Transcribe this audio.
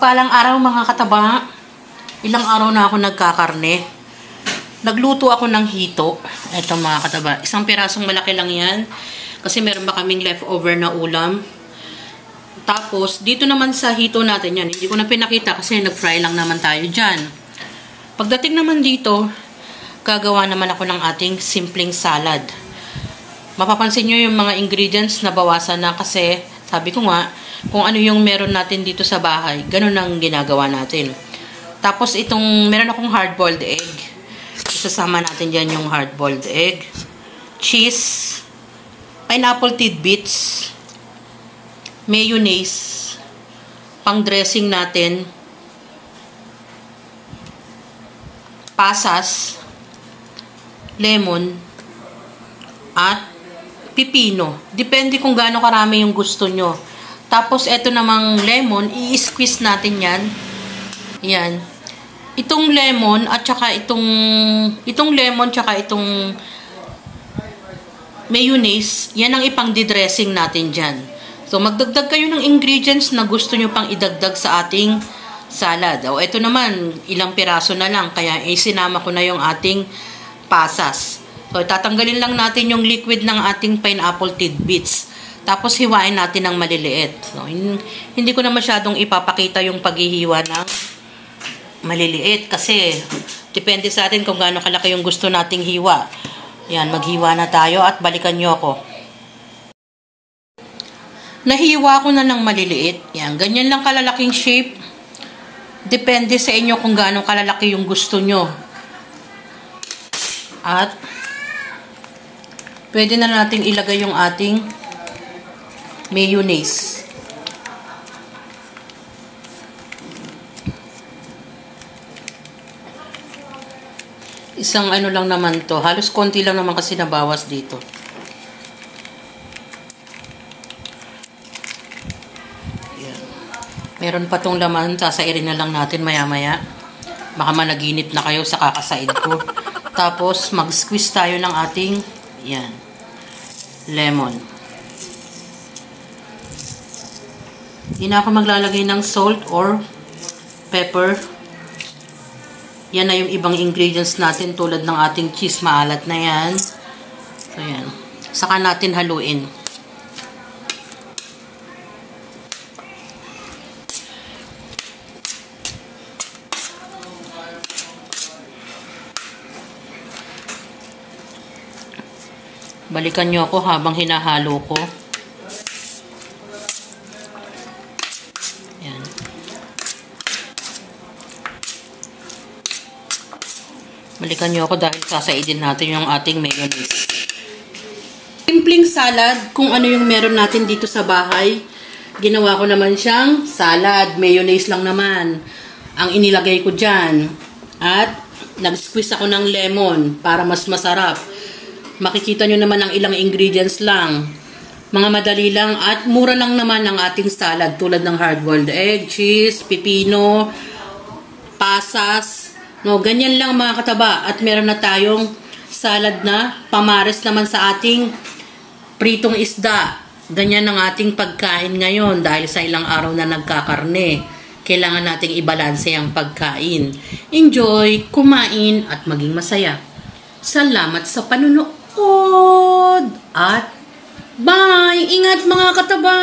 Mapagpalang araw mga kataba. Ilang araw na ako nagkakarne. Nagluto ako ng hito. Ito mga kataba. Isang pirasong malaki lang yan. Kasi meron ba kaming leftover na ulam. Tapos, dito naman sa hito natin yan. Hindi ko na pinakita kasi nag-fry lang naman tayo dyan. Pagdating naman dito, gagawa naman ako ng ating simpleng salad. Mapapansin nyo yung mga ingredients na bawasan na kasi sabi ko nga, kung ano yung meron natin dito sa bahay, ganun ang ginagawa natin. Tapos itong, meron akong hard-boiled egg. Isasama natin dyan yung hard-boiled egg. Cheese. Pineapple tidbits. Mayonnaise. Pang-dressing natin. Pasas. Lemon. At pipino. Depende kung gaano karami yung gusto nyo. Tapos, eto namang lemon, i-squeeze natin yan. Yan. Itong lemon, at saka itong lemon, tsaka itong mayonnaise, yan ang ipang-dressing natin dyan. So, magdagdag kayo ng ingredients na gusto nyo pang idagdag sa ating salad. O, eto naman, ilang piraso na lang, kaya isinama ko na yung ating pasas. So, tatanggalin lang natin yung liquid ng ating pineapple tidbits. Tapos, hiwain natin ng maliliit. So, hindi ko na masyadong ipapakita yung paghihiwa ng maliliit. Kasi, depende sa atin kung gaano kalaki yung gusto nating hiwa. Yan, maghiwa na tayo at balikan nyo ako. Nahiwa ko na ng maliliit. Yan, ganyan lang kalalaking shape. Depende sa inyo kung gaano kalalaki yung gusto nyo. At, pwede na nating ilagay yung ating mayonnaise. Isang ano lang naman to. Halos konti lang naman kasi nabawas dito. Ayan. Meron pa tong laman. Sasairin na lang natin maya-maya. Baka managinip na kayo sa kakasaid ko. Tapos, mag-squeeze tayo ng ating yan, lemon. Hindi na ako maglalagay ng salt or pepper. Yan na yung ibang ingredients natin tulad ng ating cheese. Maalat na yan. So, yan. Saka natin haluin. Balikan nyo ako habang hinahalo ko. Yan. Balikan nyo ako dahil sasaidin natin yung ating mayonnaise. Simpleng salad, kung ano yung meron natin dito sa bahay. Ginawa ko naman siyang salad. Mayonnaise lang naman ang inilagay ko dyan. At nag-squeeze ako ng lemon para mas masarap. Makikita nyo naman ang ilang ingredients lang. Mga madali lang at mura lang naman ang ating salad tulad ng hard-boiled egg, cheese, pipino, pasas. No, ganyan lang mga kataba. At meron na tayong salad na pamares naman sa ating pritong isda. Ganyan ang ating pagkain ngayon dahil sa ilang araw na nagkakarne. Kailangan nating ibalanse ang pagkain. Enjoy, kumain at maging masaya. Salamat sa panunood at bye! Ingat mga kataba!